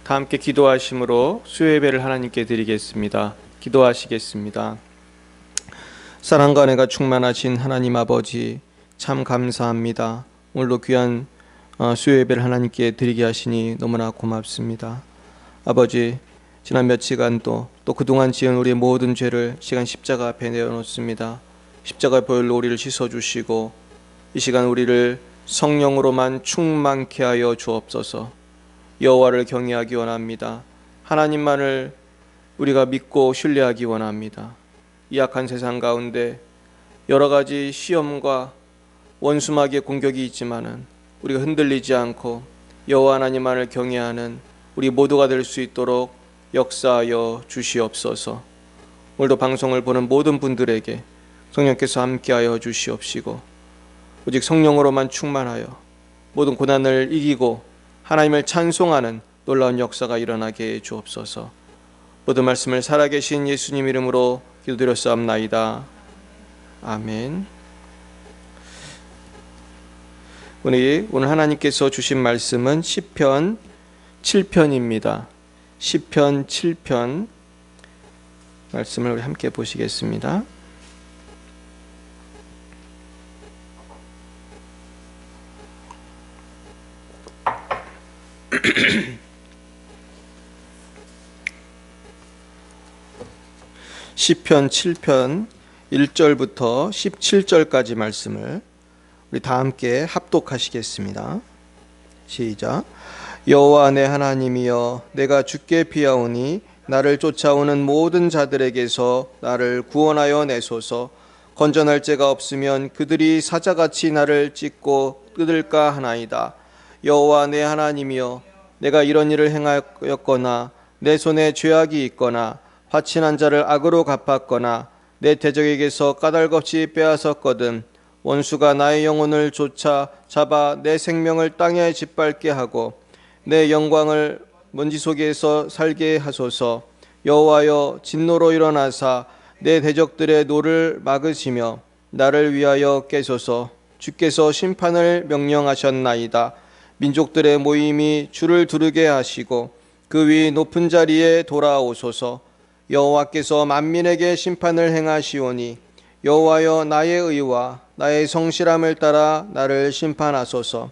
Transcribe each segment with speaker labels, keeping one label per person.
Speaker 1: 다 함께 기도하심으로 수요예배를 하나님께 드리겠습니다. 기도하시겠습니다. 사랑과 은혜가 충만하신 하나님 아버지, 참 감사합니다. 오늘도 귀한 수요예배를 하나님께 드리게 하시니 너무나 고맙습니다. 아버지, 지난 며칠간도 또 그동안 지은 우리의 모든 죄를 시간 십자가 앞에 내어놓습니다. 십자가의 보혈로 우리를 씻어주시고 이 시간 우리를 성령으로만 충만케 하여 주옵소서. 여호와를 경외하기 원합니다. 하나님만을 우리가 믿고 신뢰하기 원합니다. 이 악한 세상 가운데 여러 가지 시험과 원수마귀의 공격이 있지만은 우리가 흔들리지 않고 여호와 하나님만을 경외하는 우리 모두가 될 수 있도록 역사하여 주시옵소서. 오늘도 방송을 보는 모든 분들에게 성령께서 함께하여 주시옵시고 오직 성령으로만 충만하여 모든 고난을 이기고 하나님을 찬송하는 놀라운 역사가 일어나게 해 주옵소서. 모든 말씀을 살아계신 예수님 이름으로 기도드렸사옵나이다. 아멘. 오늘 하나님께서 주신 말씀은 시편 7편입니다. 시편 7편 말씀을 우리 함께 보시겠습니다. 시편 7편 1절부터 17절까지 말씀을 우리 다 함께 합독하시겠습니다. 시작. 여호와 내 하나님이여, 내가 주께 피하오니 나를 쫓아오는 모든 자들에게서 나를 구원하여 내소서. 건전할 자가 없으면 그들이 사자같이 나를 찢고 뜯을까 하나이다. 여호와 내 하나님이여, 내가 이런 일을 행하였거나 내 손에 죄악이 있거나 화친한 자를 악으로 갚았거나 내 대적에게서 까닭없이 빼앗았거든 원수가 나의 영혼을 쫓아 잡아 내 생명을 땅에 짓밟게 하고 내 영광을 먼지 속에서 살게 하소서. 여호와여, 진노로 일어나사 내 대적들의 노를 막으시며 나를 위하여 깨소서. 주께서 심판을 명령하셨나이다. 민족들의 모임이 주를 두르게 하시고 그 위 높은 자리에 돌아오소서. 여호와께서 만민에게 심판을 행하시오니 여호와여, 나의 의와 나의 성실함을 따라 나를 심판하소서.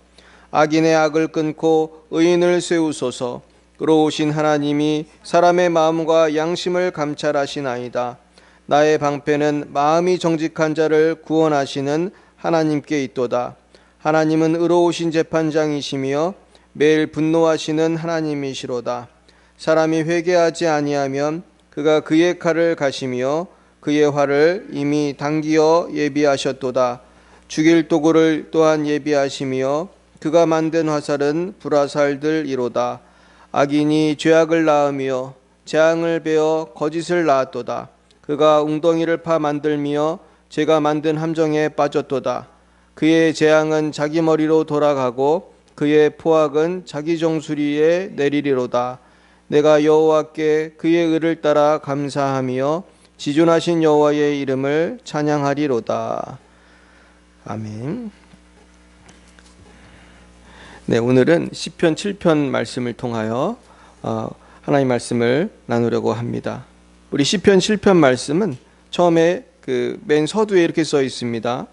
Speaker 1: 악인의 악을 끊고 의인을 세우소서. 의로우신 하나님이 사람의 마음과 양심을 감찰하시나이다. 나의 방패는 마음이 정직한 자를 구원하시는 하나님께 있도다. 하나님은 의로우신 재판장이시며 매일 분노하시는 하나님이시로다. 사람이 회개하지 아니하면 그가 그의 칼을 가시며 그의 활을 이미 당기어 예비하셨도다. 죽일 도구를 또한 예비하시며 그가 만든 화살은 불화살들이로다. 악인이 죄악을 낳으며 재앙을 베어 거짓을 낳았도다. 그가 웅덩이를 파 만들며 제가 만든 함정에 빠졌도다. 그의 재앙은 자기 머리로 돌아가고 그의 포악은 자기 정수리에 내리리로다. 내가 여호와께 그의 의를 따라 감사하며 지존하신 여호와의 이름을 찬양하리로다. 아멘. 네, 오늘은 시편 7편 말씀을 통하여 하나님 말씀을 나누려고 합니다. 우리 시편 7편 말씀은 처음에 그 맨 서두에 이렇게 써 있습니다.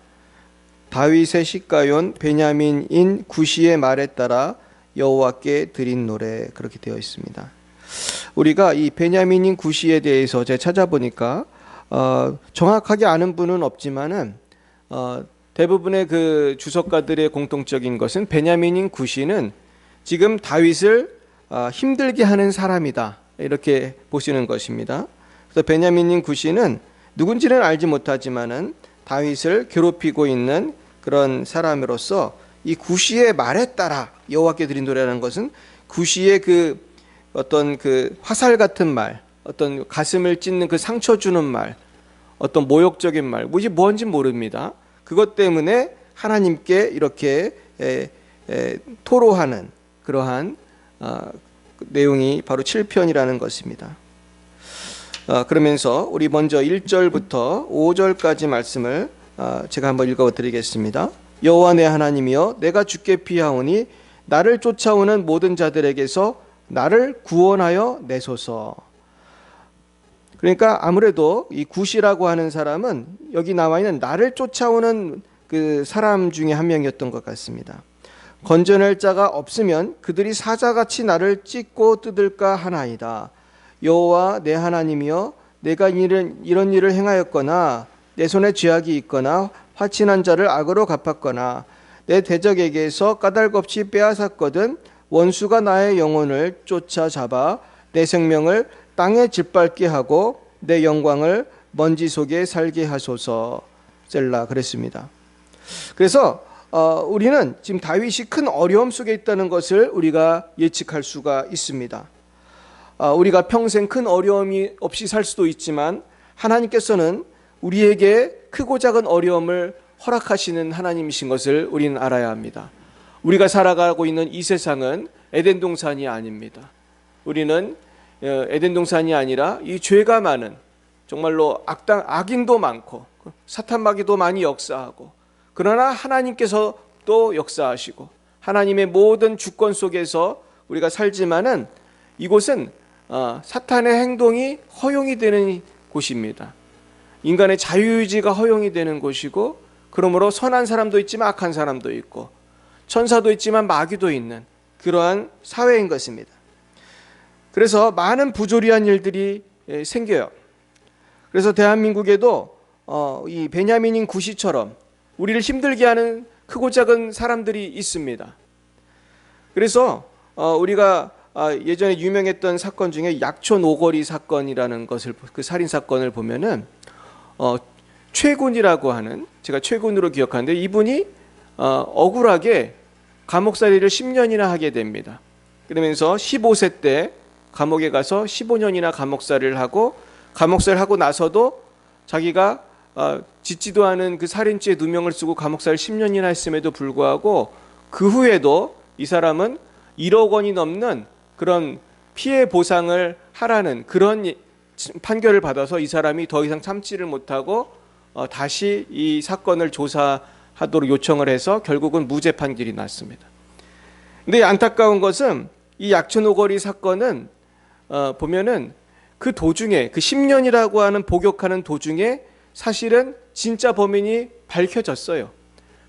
Speaker 1: 다윗의 시가yon 베냐민인 구시의 말에 따라 여호와께 드린 노래, 그렇게 되어 있습니다. 우리가 이 베냐민인 구시에 대해서 제가 찾아보니까 정확하게 아는 분은 없지만은 대부분의 그 주석가들의 공통적인 것은 베냐민인 구시는 지금 다윗을 힘들게 하는 사람이다, 이렇게 보시는 것입니다. 그래서 베냐민인 구시는 누군지는 알지 못하지만은 다윗을 괴롭히고 있는 그런 사람으로서 이 구시의 말에 따라 여호와께 드린 노래라는 것은 구시의 그 어떤 그 화살 같은 말, 어떤 가슴을 찢는 그 상처 주는 말, 어떤 모욕적인 말, 뭔지 모릅니다. 그것 때문에 하나님께 이렇게 토로하는 그러한 내용이 바로 7편이라는 것입니다. 그러면서 우리 먼저 1절부터 5절까지 말씀을 제가 한번 읽어드리겠습니다. 여호와 내 하나님이여, 내가 주께 피하오니 나를 쫓아오는 모든 자들에게서 나를 구원하여 내소서. 그러니까 아무래도 이 굿이라고 하는 사람은 여기 나와 있는 나를 쫓아오는 그 사람 중에 한 명이었던 것 같습니다. 건져낼 자가 없으면 그들이 사자같이 나를 찢고 뜯을까 하나이다. 여호와 내 하나님이여, 내가 이런 일을 행하였거나 내 손에 죄악이 있거나 화친한 자를 악으로 갚았거나 내 대적에게서 까닭없이 빼앗았거든 원수가 나의 영혼을 쫓아잡아 내 생명을 땅에 짓밟게 하고 내 영광을 먼지 속에 살게 하소서. 셀라 그랬습니다. 그래서 우리는 지금 다윗이 큰 어려움 속에 있다는 것을 우리가 예측할 수가 있습니다. 우리가 평생 큰 어려움이 없이 살 수도 있지만 하나님께서는 우리에게 크고 작은 어려움을 허락하시는 하나님이신 것을 우리는 알아야 합니다. 우리가 살아가고 있는 이 세상은 에덴 동산이 아닙니다. 우리는 에덴 동산이 아니라 이 죄가 많은, 정말로 악인도 많고 사탄 마귀도 많이 역사하고, 그러나 하나님께서 또 역사하시고 하나님의 모든 주권 속에서 우리가 살지만은 이곳은 사탄의 행동이 허용이 되는 곳입니다. 인간의 자유의지가 허용이 되는 곳이고, 그러므로 선한 사람도 있지만 악한 사람도 있고 천사도 있지만 마귀도 있는 그러한 사회인 것입니다. 그래서 많은 부조리한 일들이 생겨요. 그래서 대한민국에도 이 베냐민인 구시처럼 우리를 힘들게 하는 크고 작은 사람들이 있습니다. 그래서 우리가 예전에 유명했던 사건 중에 약촌 오거리 사건이라는 것을, 그 살인 사건을 보면은 최군이라고 하는, 제가 최군으로 기억하는데, 이분이 억울하게 감옥살이를 10년이나 하게 됩니다. 그러면서 15세 때 감옥에 가서 15년이나 감옥살이를 하고, 감옥살이를 하고 나서도 자기가 짓지도 않은 그 살인죄 누명을 쓰고 감옥살이 10년이나 했음에도 불구하고 그 후에도 이 사람은 1억 원이 넘는 그런 피해 보상을 하라는 그런 판결을 받아서 이 사람이 더 이상 참지를 못하고 다시 이 사건을 조사하도록 요청을 해서 결국은 무죄 판결이 났습니다. 근데 안타까운 것은 이 약촌오거리 사건은 보면은 그 도중에, 그 10년이라고 하는 복역하는 도중에 사실은 진짜 범인이 밝혀졌어요.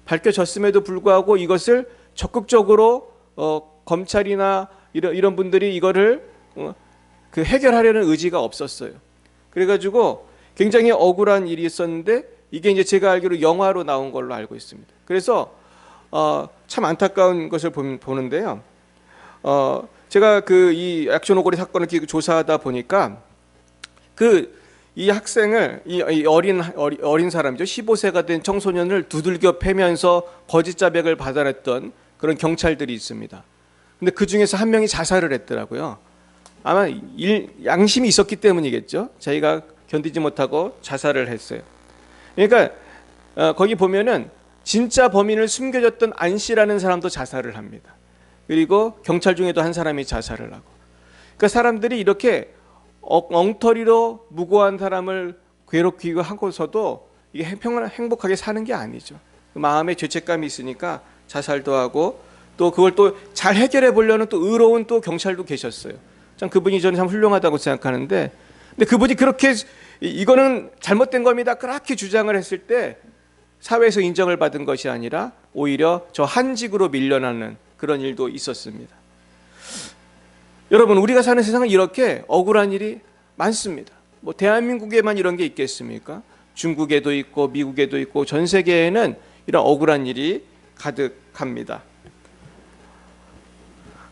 Speaker 1: 밝혀졌음에도 불구하고 이것을 적극적으로 검찰이나 이런 분들이 이거를 그 해결하려는 의지가 없었어요. 그래가지고 굉장히 억울한 일이 있었는데, 이게 이제 제가 알기로 영화로 나온 걸로 알고 있습니다. 그래서 참 안타까운 것을 보는데요. 제가 그 이 약촌오거리 사건을 조사하다 보니까 이 학생을, 이 어린 사람이죠, 15세가 된 청소년을 두들겨 패면서 거짓 자백을 받아냈던 그런 경찰들이 있습니다. 근데 그 중에서 한 명이 자살을 했더라고요. 아마 양심이 있었기 때문이겠죠. 자기가 견디지 못하고 자살을 했어요. 그러니까 거기 보면은 진짜 범인을 숨겨줬던 안 씨라는 사람도 자살을 합니다. 그리고 경찰 중에도 한 사람이 자살을 하고. 그러니까 사람들이 이렇게 엉터리로 무고한 사람을 괴롭히고 하고서도 이게 행복하게 사는 게 아니죠. 마음에 죄책감이 있으니까 자살도 하고, 또 그걸 또 잘 해결해 보려는 또 의로운 또 경찰도 계셨어요. 참 그분이 저는 참 훌륭하다고 생각하는데, 근데 그분이 그렇게 이거는 잘못된 겁니다 그렇게 주장을 했을 때 사회에서 인정을 받은 것이 아니라 오히려 저 한직으로 밀려나는 그런 일도 있었습니다. 여러분, 우리가 사는 세상은 이렇게 억울한 일이 많습니다. 뭐 대한민국에만 이런 게 있겠습니까? 중국에도 있고 미국에도 있고 전 세계에는 이런 억울한 일이 가득합니다.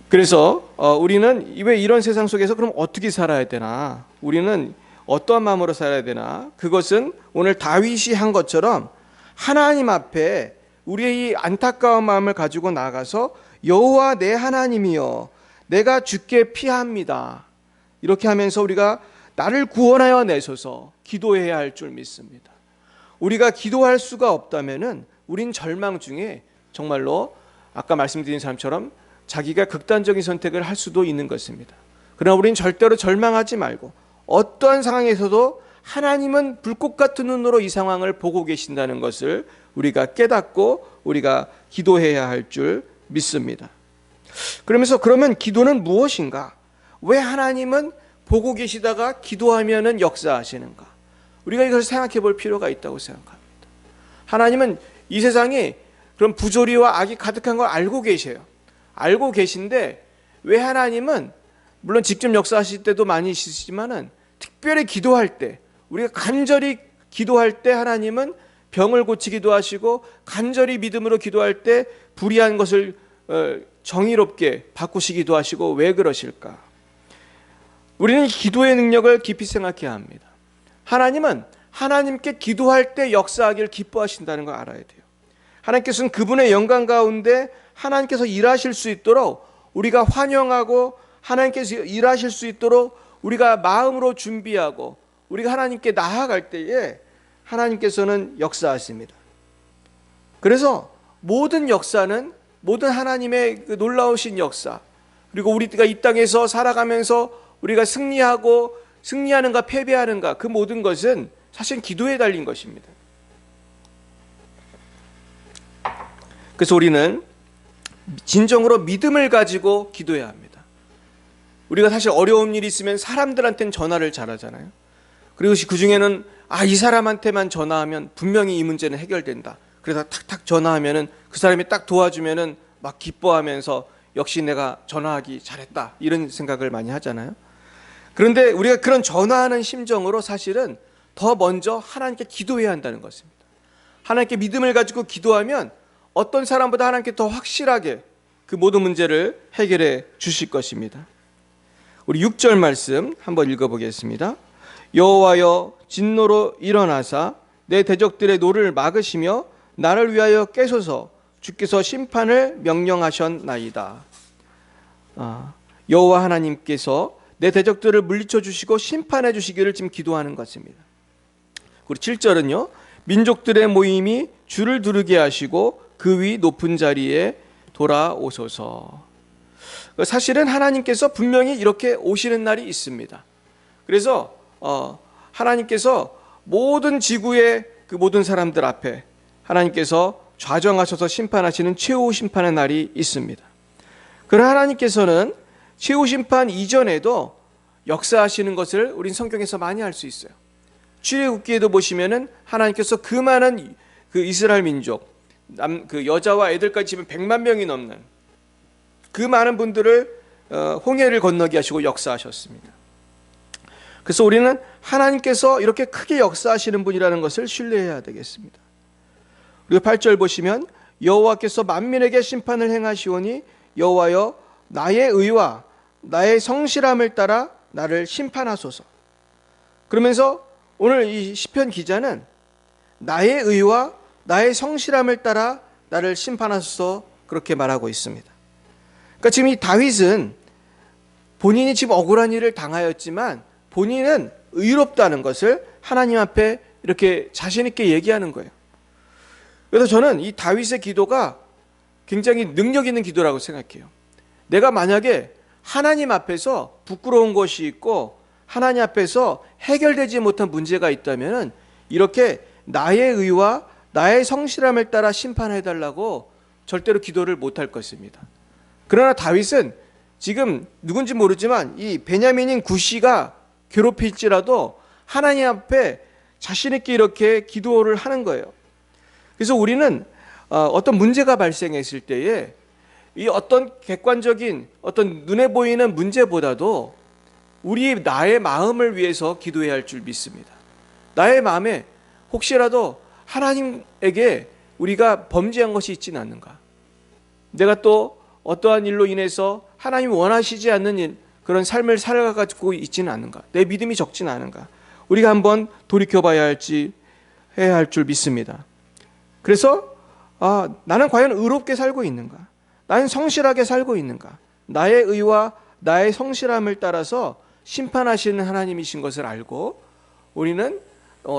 Speaker 1: 그래서 우리는 왜 이런 세상 속에서 그럼 어떻게 살아야 되나? 우리는 어떠한 마음으로 살아야 되나? 그것은 오늘 다윗이 한 것처럼 하나님 앞에 우리의 이 안타까운 마음을 가지고 나가서 여호와 내 하나님이여, 내가 주께 피합니다. 이렇게 하면서 우리가 나를 구원하여 내소서 기도해야 할 줄 믿습니다. 우리가 기도할 수가 없다면은 우린 절망 중에 정말로 아까 말씀드린 사람처럼 자기가 극단적인 선택을 할 수도 있는 것입니다. 그러나 우린 절대로 절망하지 말고 어떠한 상황에서도 하나님은 불꽃 같은 눈으로 이 상황을 보고 계신다는 것을 우리가 깨닫고 우리가 기도해야 할 줄 믿습니다. 그러면 기도는 무엇인가? 왜 하나님은 보고 계시다가 기도하면은 역사하시는가? 우리가 이걸 생각해 볼 필요가 있다고 생각합니다. 하나님은 이 세상에 그런 부조리와 악이 가득한 걸 알고 계셔요. 알고 계신데 왜 하나님은 물론 직접 역사하실 때도 많이 있으시지만은 특별히 기도할 때, 우리가 간절히 기도할 때 하나님은 병을 고치기도 하시고 간절히 믿음으로 기도할 때 불의한 것을 정의롭게 바꾸시기도 하시고 왜 그러실까? 우리는 기도의 능력을 깊이 생각해야 합니다. 하나님은 하나님께 기도할 때 역사하기를 기뻐하신다는 걸 알아야 돼요. 하나님께서는 그분의 영광 가운데 하나님께서 일하실 수 있도록 우리가 환영하고 하나님께서 일하실 수 있도록 우리가 마음으로 준비하고 우리가 하나님께 나아갈 때에 하나님께서는 역사하십니다. 그래서 모든 역사는 모든 하나님의 그 놀라우신 역사, 그리고 우리가 이 땅에서 살아가면서 우리가 승리하는가 패배하는가, 그 모든 것은 사실 기도에 달린 것입니다. 그래서 우리는 진정으로 믿음을 가지고 기도해야 합니다. 우리가 사실 어려운 일이 있으면 사람들한테는 전화를 잘하잖아요. 그리고 그 중에는 이 사람한테만 전화하면 분명히 이 문제는 해결된다. 그래서 탁탁 전화하면은 그 사람이 딱 도와주면은 막 기뻐하면서 역시 내가 전화하기 잘했다, 이런 생각을 많이 하잖아요. 그런데 우리가 그런 전화하는 심정으로 사실은 더 먼저 하나님께 기도해야 한다는 것입니다. 하나님께 믿음을 가지고 기도하면 어떤 사람보다 하나님께 더 확실하게 그 모든 문제를 해결해 주실 것입니다. 우리 6절 말씀 한번 읽어보겠습니다. 여호와여, 진노로 일어나사 내 대적들의 노를 막으시며 나를 위하여 깨소서. 주께서 심판을 명령하셨나이다. 여호와 하나님께서 내 대적들을 물리쳐 주시고 심판해 주시기를 지금 기도하는 것입니다. 그리고 7절은요, 민족들의 모임이 주를 두르게 하시고 그 위 높은 자리에 돌아오소서. 사실은 하나님께서 분명히 이렇게 오시는 날이 있습니다. 그래서 하나님께서 모든 지구의 그 모든 사람들 앞에 하나님께서 좌정하셔서 심판하시는 최후 심판의 날이 있습니다. 그러나 하나님께서는 최후 심판 이전에도 역사하시는 것을 우린 성경에서 많이 알 수 있어요. 출애굽기에도 보시면은 하나님께서 그 많은 그 이스라엘 민족, 그 여자와 애들까지 치면 100만 명이 넘는 그 많은 분들을 홍해를 건너게 하시고 역사하셨습니다. 그래서 우리는 하나님께서 이렇게 크게 역사하시는 분이라는 것을 신뢰해야 되겠습니다. 그리고 8절 보시면 여호와께서 만민에게 심판을 행하시오니 여호와여, 나의 의와 나의 성실함을 따라 나를 심판하소서. 그러면서 오늘 이 시편 기자는 나의 의와 나의 성실함을 따라 나를 심판하소서, 그렇게 말하고 있습니다. 그러니까 지금 이 다윗은 본인이 지금 억울한 일을 당하였지만 본인은 의롭다는 것을 하나님 앞에 이렇게 자신 있게 얘기하는 거예요. 그래서 저는 이 다윗의 기도가 굉장히 능력 있는 기도라고 생각해요. 내가 만약에 하나님 앞에서 부끄러운 것이 있고 하나님 앞에서 해결되지 못한 문제가 있다면 이렇게 나의 의와 나의 성실함을 따라 심판해달라고 절대로 기도를 못할 것입니다. 그러나 다윗은 지금 누군지 모르지만 이 베냐민인 구시가 괴롭힐지라도 하나님 앞에 자신 있게 이렇게 기도를 하는 거예요. 그래서 우리는 어떤 문제가 발생했을 때에 이 어떤 객관적인 어떤 눈에 보이는 문제보다도 나의 마음을 위해서 기도해야 할 줄 믿습니다. 나의 마음에 혹시라도 하나님에게 우리가 범죄한 것이 있지는 않는가, 내가 또 어떠한 일로 인해서 하나님이 원하시지 않는 그런 삶을 살아가지고 있지는 않은가, 내 믿음이 적지는 않은가, 우리가 한번 돌이켜봐야 해야 할 줄 믿습니다. 그래서 나는 과연 의롭게 살고 있는가, 나는 성실하게 살고 있는가, 나의 의와 나의 성실함을 따라서 심판하시는 하나님이신 것을 알고 우리는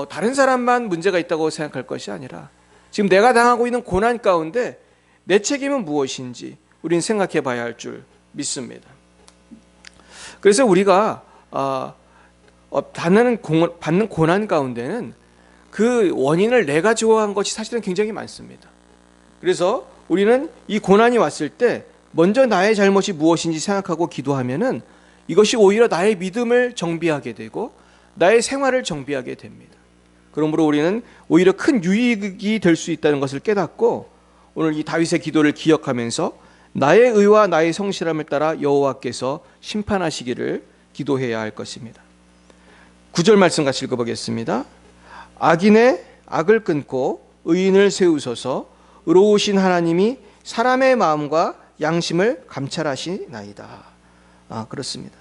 Speaker 1: 다른 사람만 문제가 있다고 생각할 것이 아니라 지금 내가 당하고 있는 고난 가운데 내 책임은 무엇인지 우리는 생각해 봐야 할 줄 믿습니다. 그래서 우리가 받는 고난 가운데는 그 원인을 내가 좋아한 것이 사실은 굉장히 많습니다. 그래서 우리는 이 고난이 왔을 때 먼저 나의 잘못이 무엇인지 생각하고 기도하면은 이것이 오히려 나의 믿음을 정비하게 되고 나의 생활을 정비하게 됩니다. 그러므로 우리는 오히려 큰 유익이 될 수 있다는 것을 깨닫고 오늘 이 다윗의 기도를 기억하면서 나의 의와 나의 성실함을 따라 여호와께서 심판하시기를 기도해야 할 것입니다. 9절 말씀 같이 읽어보겠습니다. 악인의 악을 끊고 의인을 세우소서. 의로우신 하나님이 사람의 마음과 양심을 감찰하시나이다. 그렇습니다.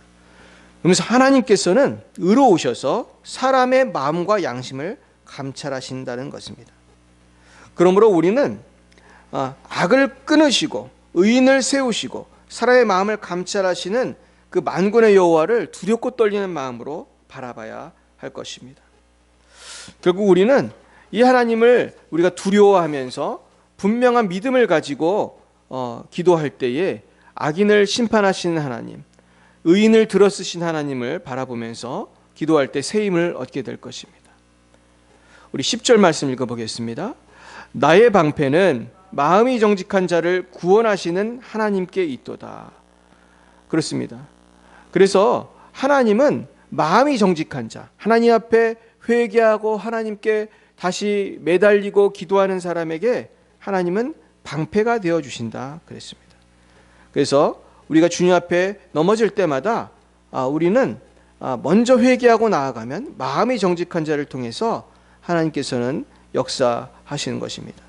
Speaker 1: 그러면서 하나님께서는 의로우셔서 사람의 마음과 양심을 감찰하신다는 것입니다. 그러므로 우리는 악을 끊으시고 의인을 세우시고 사람의 마음을 감찰하시는 그 만군의 여호와를 두렵고 떨리는 마음으로 바라봐야 할 것입니다. 결국 우리는 이 하나님을 우리가 두려워하면서 분명한 믿음을 가지고 기도할 때에 악인을 심판하시는 하나님, 의인을 들어쓰신 하나님을 바라보면서 기도할 때 새 힘을 얻게 될 것입니다. 우리 10절 말씀 읽어보겠습니다. 나의 방패는 마음이 정직한 자를 구원하시는 하나님께 있도다. 그렇습니다. 그래서 하나님은 마음이 정직한 자, 하나님 앞에 회개하고 하나님께 다시 매달리고 기도하는 사람에게 하나님은 방패가 되어 주신다 그랬습니다. 그래서 우리가 주님 앞에 넘어질 때마다 우리는 먼저 회개하고 나아가면 마음이 정직한 자를 통해서 하나님께서는 역사하시는 것입니다.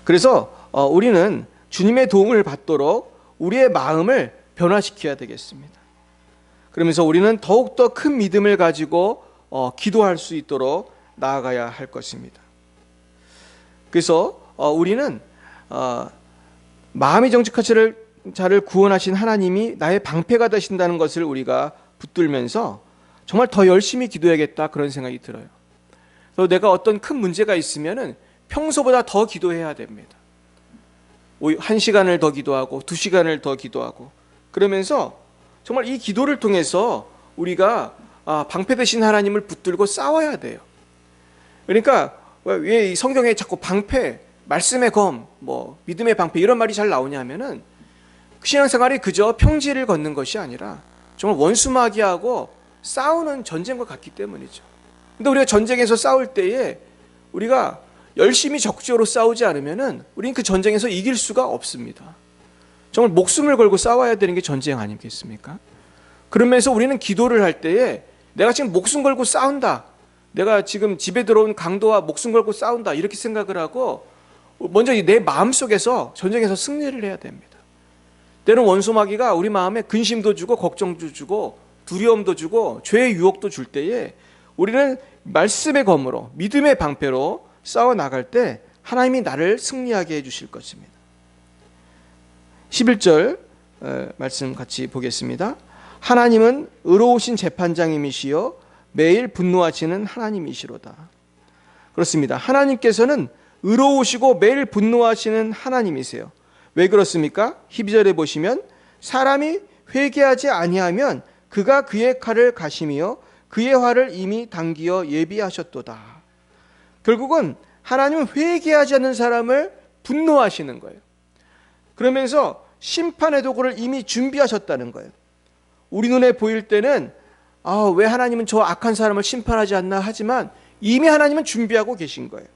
Speaker 1: 그래서 우리는 주님의 도움을 받도록 우리의 마음을 변화시켜야 되겠습니다. 그러면서 우리는 더욱더 큰 믿음을 가지고 기도할 수 있도록 나아가야 할 것입니다. 그래서 우리는 마음이 정직한 자를 구원하신 하나님이 나의 방패가 되신다는 것을 우리가 붙들면서 정말 더 열심히 기도해야겠다 그런 생각이 들어요. 그래서 내가 어떤 큰 문제가 있으면은 평소보다 더 기도해야 됩니다. 1시간을 더 기도하고 2시간을 더 기도하고 그러면서 정말 이 기도를 통해서 우리가 방패 되신 하나님을 붙들고 싸워야 돼요. 그러니까 왜 이 성경에 자꾸 방패, 말씀의 검, 믿음의 방패 이런 말이 잘 나오냐면은 신앙생활이 그저 평지를 걷는 것이 아니라 정말 원수마귀하고 싸우는 전쟁과 같기 때문이죠. 근데 우리가 전쟁에서 싸울 때에 우리가 열심히 적극적으로 싸우지 않으면은 우리는 그 전쟁에서 이길 수가 없습니다. 정말 목숨을 걸고 싸워야 되는 게 전쟁 아니겠습니까? 그러면서 우리는 기도를 할 때에 내가 지금 목숨 걸고 싸운다. 내가 지금 집에 들어온 강도와 목숨 걸고 싸운다. 이렇게 생각을 하고 먼저 내 마음속에서 전쟁에서 승리를 해야 됩니다. 때로는 원수마귀가 우리 마음에 근심도 주고 걱정도 주고 두려움도 주고 죄의 유혹도 줄 때에 우리는 말씀의 검으로 믿음의 방패로 싸워 나갈 때 하나님이 나를 승리하게 해주실 것입니다. 11절 말씀 같이 보겠습니다. 하나님은 의로우신 재판장님이시여 매일 분노하시는 하나님이시로다. 그렇습니다. 하나님께서는 의로우시고 매일 분노하시는 하나님이세요. 왜 그렇습니까? 12절에 보시면 사람이 회개하지 아니하면 그가 그의 칼을 가시며 그의 화를 이미 당기어 예비하셨도다. 결국은 하나님은 회개하지 않는 사람을 분노하시는 거예요. 그러면서 심판의 도구를 이미 준비하셨다는 거예요. 우리 눈에 보일 때는 왜 하나님은 저 악한 사람을 심판하지 않나 하지만 이미 하나님은 준비하고 계신 거예요.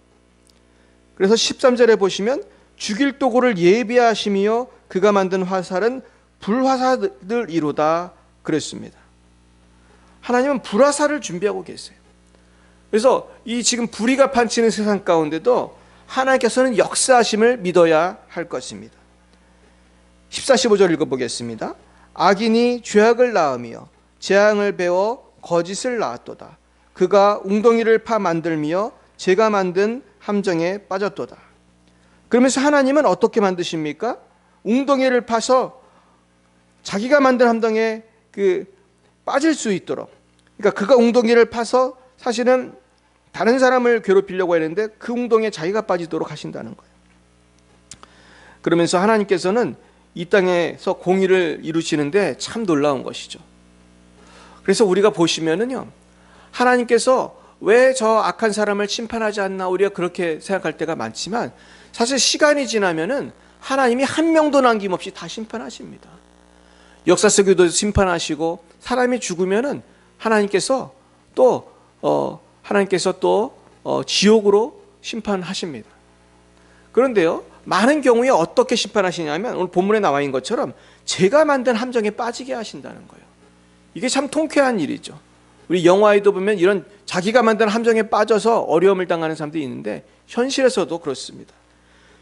Speaker 1: 그래서 13절에 보시면 죽일 도구를 예비하시며 그가 만든 화살은 불화살들이로다 그랬습니다. 하나님은 불화살을 준비하고 계세요. 그래서 이 지금 불의가 판치는 세상 가운데도 하나님께서는 역사하심을 믿어야 할 것입니다. 14, 15절 읽어보겠습니다. 악인이 죄악을 낳으며 재앙을 배워 거짓을 낳았도다. 그가 웅덩이를 파 만들며 제가 만든 함정에 빠졌도다. 그러면서 하나님은 어떻게 만드십니까? 웅덩이를 파서 자기가 만든 함정에 빠질 수 있도록, 그러니까 그가 웅덩이를 파서 사실은 다른 사람을 괴롭히려고 했는데 그 웅덩이에 자기가 빠지도록 하신다는 거예요. 그러면서 하나님께서는 이 땅에서 공의를 이루시는데 참 놀라운 것이죠. 그래서 우리가 보시면은요, 하나님께서 왜 저 악한 사람을 심판하지 않나 우리가 그렇게 생각할 때가 많지만 사실 시간이 지나면은 하나님이 한 명도 남김없이 다 심판하십니다. 역사 속에도 심판하시고 사람이 죽으면은 하나님께서 또 지옥으로 심판하십니다. 그런데요, 많은 경우에 어떻게 심판하시냐면 오늘 본문에 나와 있는 것처럼 제가 만든 함정에 빠지게 하신다는 거예요. 이게 참 통쾌한 일이죠. 우리 영화에도 보면 이런 자기가 만든 함정에 빠져서 어려움을 당하는 사람들이 있는데 현실에서도 그렇습니다.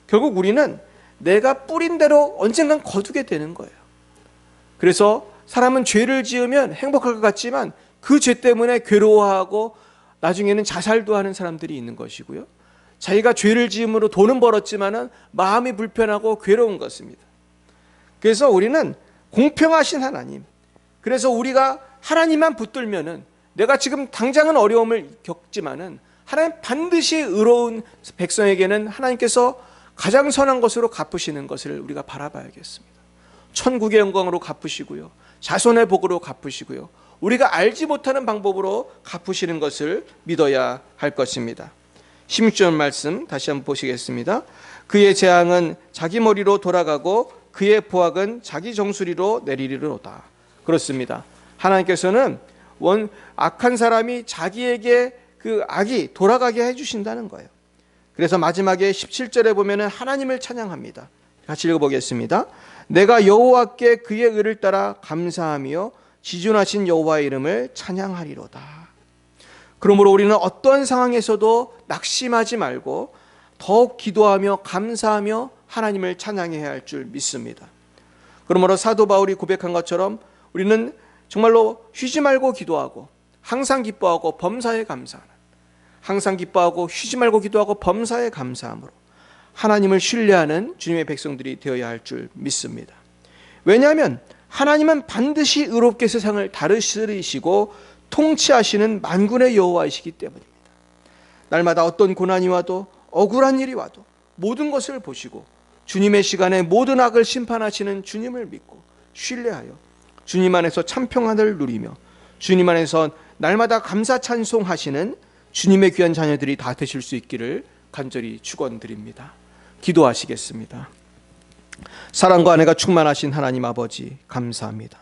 Speaker 1: 결국 우리는 내가 뿌린 대로 언젠간 거두게 되는 거예요. 그래서 사람은 죄를 지으면 행복할 것 같지만 그 죄 때문에 괴로워하고 나중에는 자살도 하는 사람들이 있는 것이고요. 자기가 죄를 지음으로 돈은 벌었지만은 마음이 불편하고 괴로운 것입니다. 그래서 우리는 공평하신 하나님, 그래서 우리가 하나님만 붙들면은 내가 지금 당장은 어려움을 겪지만은 하나님 반드시 의로운 백성에게는 하나님께서 가장 선한 것으로 갚으시는 것을 우리가 바라봐야겠습니다. 천국의 영광으로 갚으시고요, 자손의 복으로 갚으시고요, 우리가 알지 못하는 방법으로 갚으시는 것을 믿어야 할 것입니다. 16절 말씀 다시 한번 보시겠습니다. 그의 재앙은 자기 머리로 돌아가고 그의 보악은 자기 정수리로 내리리로다. 그렇습니다. 하나님께서는 악한 사람이 자기에게 그 악이 돌아가게 해주신다는 거예요. 그래서 마지막에 17절에 보면은 하나님을 찬양합니다. 같이 읽어보겠습니다. 내가 여호와께 그의 의를 따라 감사하며 지존하신 여호와의 이름을 찬양하리로다. 그러므로 우리는 어떤 상황에서도 낙심하지 말고 더욱 기도하며 감사하며 하나님을 찬양해야 할 줄 믿습니다. 그러므로 사도 바울이 고백한 것처럼 우리는 정말로 쉬지 말고 기도하고 항상 기뻐하고 범사에 감사하는, 항상 기뻐하고 쉬지 말고 기도하고 범사에 감사함으로 하나님을 신뢰하는 주님의 백성들이 되어야 할 줄 믿습니다. 왜냐하면 하나님은 반드시 의롭게 세상을 다스리시고 통치하시는 만군의 여호와이시기 때문입니다. 날마다 어떤 고난이 와도 억울한 일이 와도 모든 것을 보시고 주님의 시간에 모든 악을 심판하시는 주님을 믿고 신뢰하여 주님 안에서 참평안을 누리며 주님 안에서 날마다 감사 찬송하시는 주님의 귀한 자녀들이 다 되실 수 있기를 간절히 축원드립니다. 기도하시겠습니다. 사랑과 은혜가 충만하신 하나님 아버지, 감사합니다.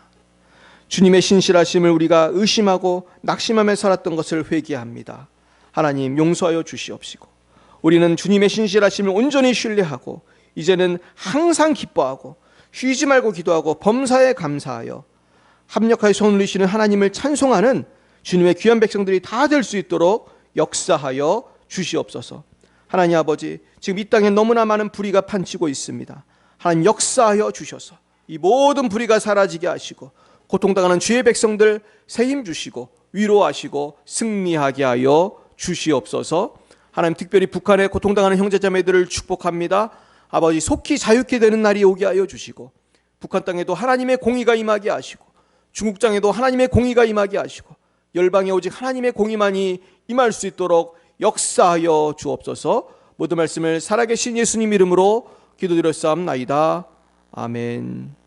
Speaker 1: 주님의 신실하심을 우리가 의심하고 낙심하며 살았던 것을 회개합니다. 하나님 용서하여 주시옵시고 우리는 주님의 신실하심을 온전히 신뢰하고 이제는 항상 기뻐하고 쉬지 말고 기도하고 범사에 감사하여 합력하여 손을 올리시는 하나님을 찬송하는 주님의 귀한 백성들이 다 될 수 있도록 역사하여 주시옵소서. 하나님 아버지, 지금 이 땅에 너무나 많은 불의가 판치고 있습니다. 하나님 역사하여 주셔서 이 모든 불의가 사라지게 하시고 고통당하는 주의 백성들 새 힘 주시고 위로하시고 승리하게 하여 주시옵소서. 하나님 특별히 북한에 고통당하는 형제자매들을 축복합니다. 아버지 속히 자유케 되는 날이 오게 하여 주시고 북한 땅에도 하나님의 공의가 임하게 하시고 중국 땅에도 하나님의 공의가 임하게 하시고 열방에 오직 하나님의 공의만이 임할 수 있도록 역사하여 주옵소서. 모든 말씀을 살아계신 예수님 이름으로 기도드렸사옵나이다. 아멘.